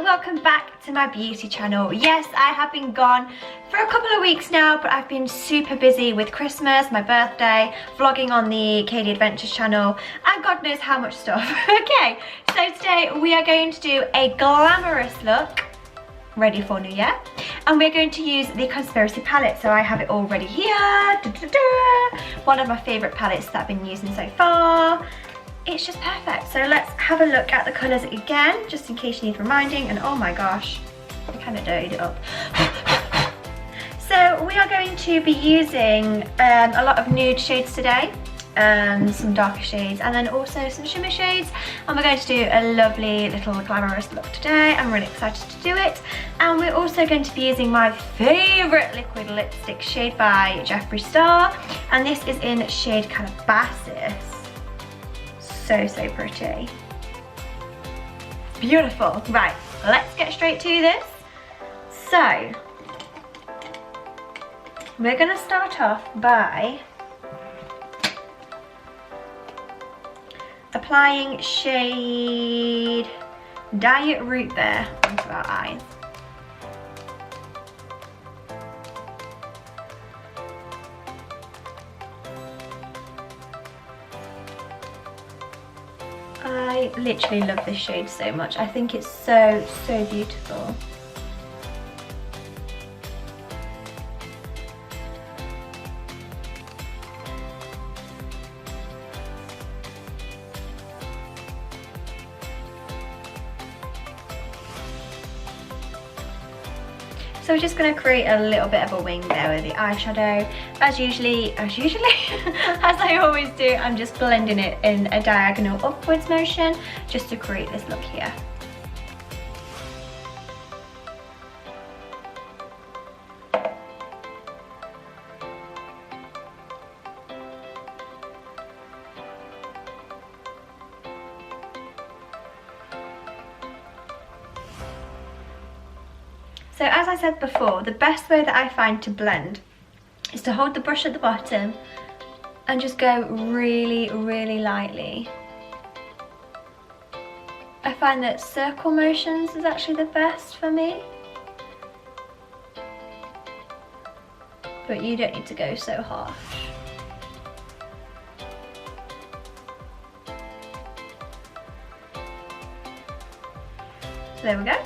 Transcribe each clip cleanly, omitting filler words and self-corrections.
welcome back to my beauty channel. Yes, I have been gone for a couple of weeks now, but I've been super busy with Christmas, my birthday, vlogging on the Katie Adventures channel, and God knows how much stuff. Okay, so today we are going to do a glamorous look, ready for New Year, and we're going to use the Conspiracy palette. So I have it all ready here. One of my favourite palettes that I've been using so far. It's just perfect. So let's have a look at the colours again, just in case you need reminding. And oh my gosh, I kind of dirtied it up. So we are going to be using a lot of nude shades today, some darker shades, and then also some shimmer shades. And we're going to do a lovely little glamorous look today. I'm really excited to do it. And we're also going to be using my favourite liquid lipstick shade by Jeffree Star. And this is in shade Calabasas. So pretty. Beautiful. Right, let's get straight to this. So we're going to start off by applying shade Diet Root Beer onto our eyes. I literally love this shade so much. I think it's so beautiful. So we're just going to create a little bit of a wing there with the eyeshadow. As I always do, I'm just blending it in a diagonal upwards motion just to create this look here. So as I said before, the best way that I find to blend is to hold the brush at the bottom and just go really lightly. I find that circle motions is actually the best for me. But you don't need to go so harsh. So there we go.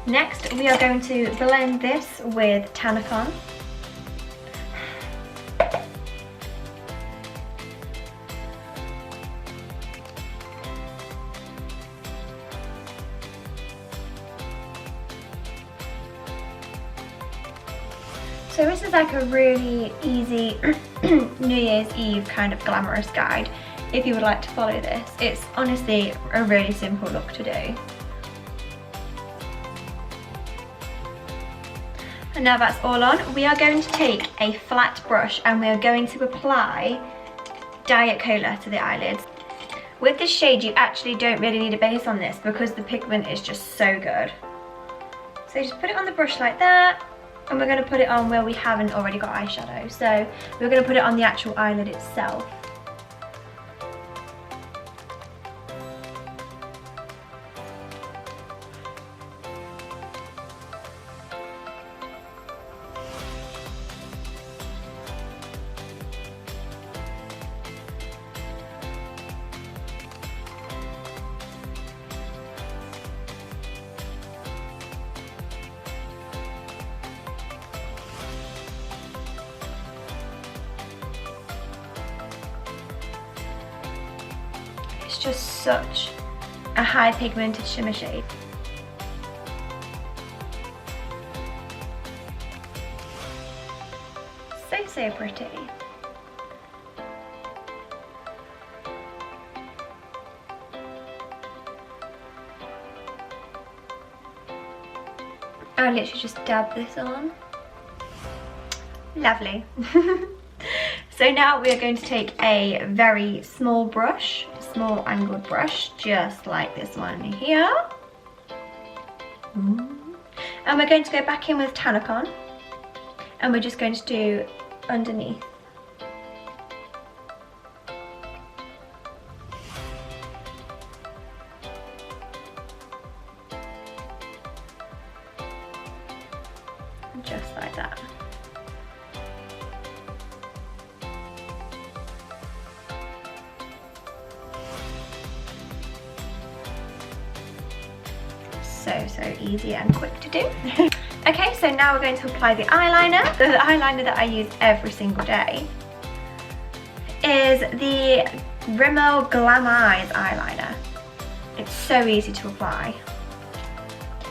Next, we are going to blend this with Tanacon. So this is like a really easy New Year's Eve kind of glamorous guide if you would like to follow this. It's honestly a really simple look to do. And now that's all on, we are going to take a flat brush and we are going to apply Diet Cola to the eyelids. With this shade, you actually don't really need a base on this because the pigment is just so good. So just put it on the brush like that, and we're going to put it on where we haven't already got eyeshadow. So we're going to put it on the actual eyelid itself. It's just such a high pigmented shimmer shade. So pretty. I literally just dab this on. Lovely. So now we are going to take a very small brush, small angled brush, just like this one here. And we're going to go back in with Tanacon, and we're just going to do underneath. so easy and quick to do. Okay, so now we're going to apply the eyeliner. The eyeliner that I use every single day is the Rimmel Glam'eyes eyeliner. It's so easy to apply.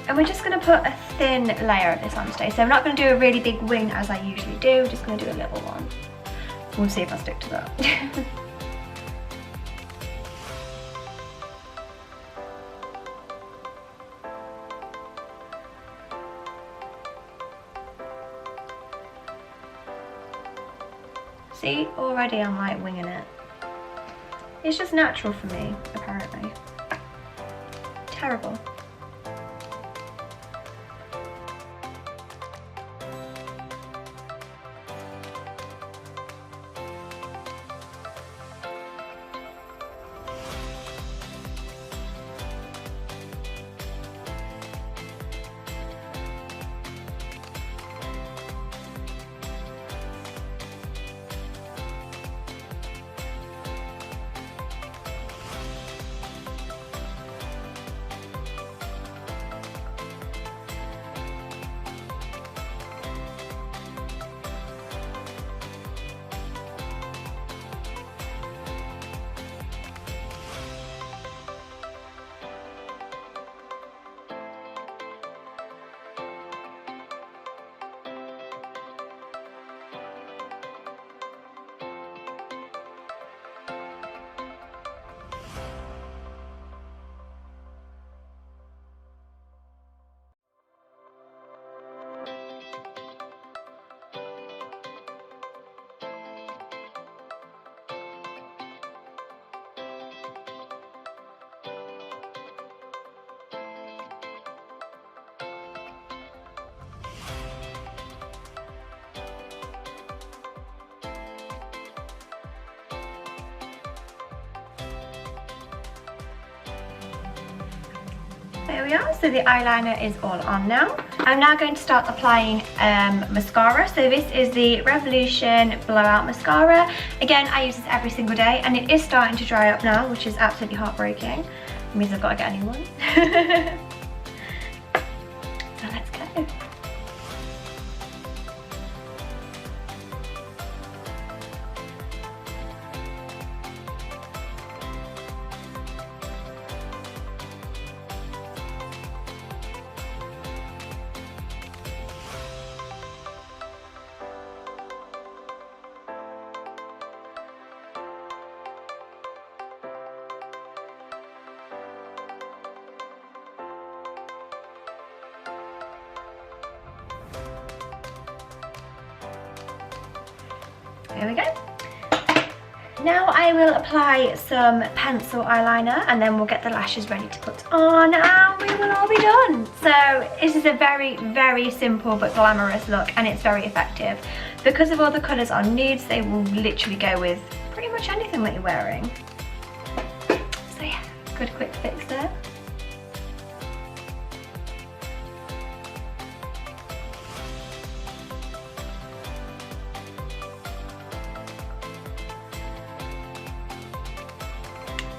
And we're just going to put a thin layer of this on today. So I'm not going to do a really big wing as I usually do, just going to do a little one. We'll see if I stick to that. See, already I'm like winging it. It's just natural for me, apparently. Terrible. There we are, so the eyeliner is all on now. I'm now going to start applying mascara. So this is the Revolution Blowout Mascara. Again, I use this every single day and it is starting to dry up now, which is absolutely heartbreaking. It means I've got to get a new one. So let's go. There we go. Now I will apply some pencil eyeliner and then we'll get the lashes ready to put on and we will all be done. So this is a very, very simple but glamorous look and it's very effective. Because of all the colours on nudes, they will literally go with pretty much anything that you're wearing. So yeah, good quick fix there.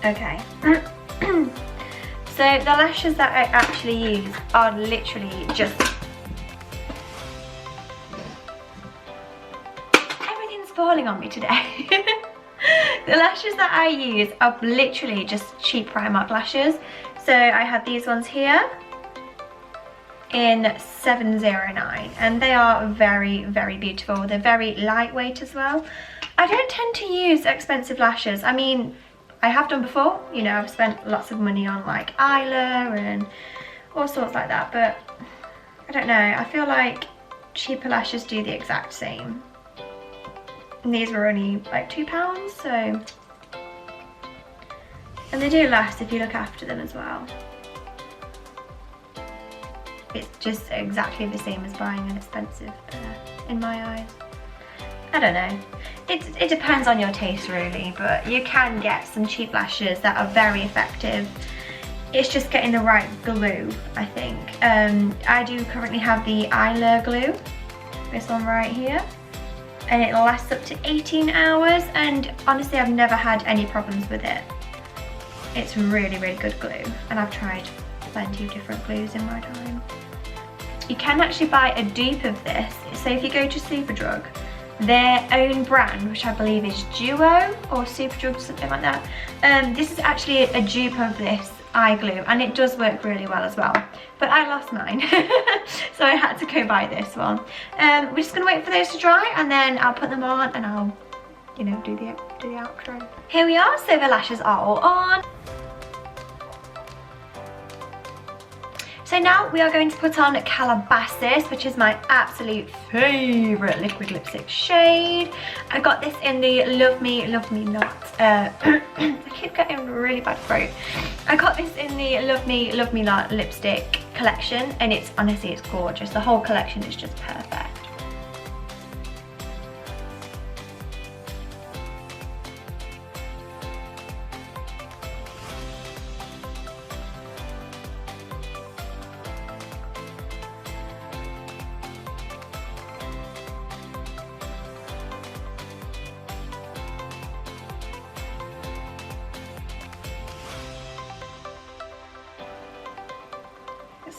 Okay, so the lashes that I actually use are literally just, everything's falling on me today. The lashes that I use are literally just cheap Primark lashes. So I have these ones here in 709 and they are very, very beautiful. They're very lightweight as well. I don't tend to use expensive lashes. I mean, I have done before, you know, I've spent lots of money on like eyeliner and all sorts like that, but I don't know, I feel like cheaper lashes do the exact same. And these were only like £2, so, and they do last if you look after them as well. It's just exactly the same as buying an expensive pair in my eyes. I don't know. It depends on your taste really, but you can get some cheap lashes that are very effective. It's just getting the right glue, I think. I do currently have the Eyelure glue, this one right here, and it lasts up to 18 hours and honestly I've never had any problems with it. It's really, really good glue and I've tried plenty of different glues in my time. You can actually buy a dupe of this. So if you go to Superdrug, their own brand, which I believe is Duo or Superdrug, something like that. This is actually a dupe of this eye glue, and it does work really well as well. But I lost mine, so I had to go buy this one. We're just gonna wait for those to dry, and then I'll put them on, and I'll, you know, do the outro. Here we are. So the lashes are all on. So now we are going to put on Calabasas, which is my absolute favourite liquid lipstick shade. I got this in the Love Me Not. I keep getting really bad throat. I got this in the Love Me Not lipstick collection, and it's honestly, it's gorgeous. The whole collection is just perfect.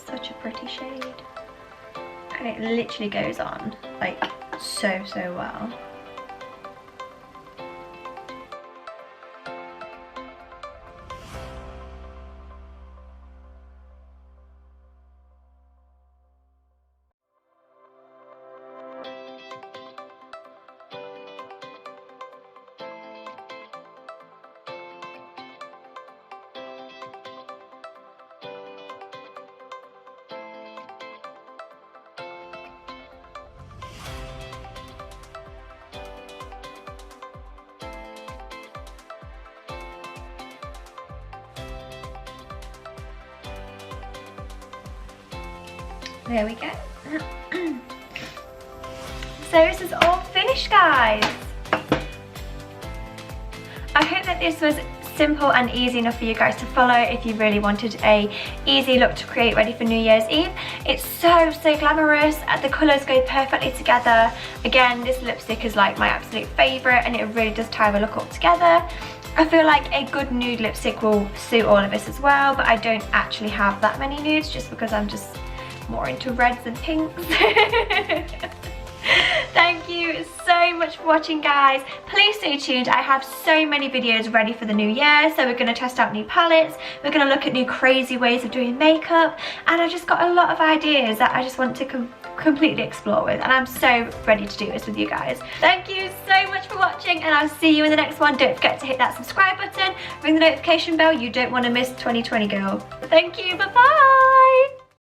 Such a pretty shade, and it literally goes on like so well. There we go. So this is all finished, guys. I hope that this was simple and easy enough for you guys to follow if you really wanted a easy look to create ready for New Year's Eve. It's so glamorous. The colours go perfectly together. Again, this lipstick is like my absolute favourite, and it really does tie the look up together. I feel like a good nude lipstick will suit all of us as well, but I don't actually have that many nudes just because I'm just more into reds and pinks. Thank you so much for watching, guys. Please stay tuned. I have so many videos ready for the new year. So we're going to test out new palettes, we're going to look at new crazy ways of doing makeup, and I just got a lot of ideas that I just want to completely explore with, and I'm so ready to do this with you guys. Thank you so much for watching, and I'll see you in the next one. Don't forget to hit that subscribe button, ring the notification bell. You don't want to miss 2020, girl. Thank you. Bye bye.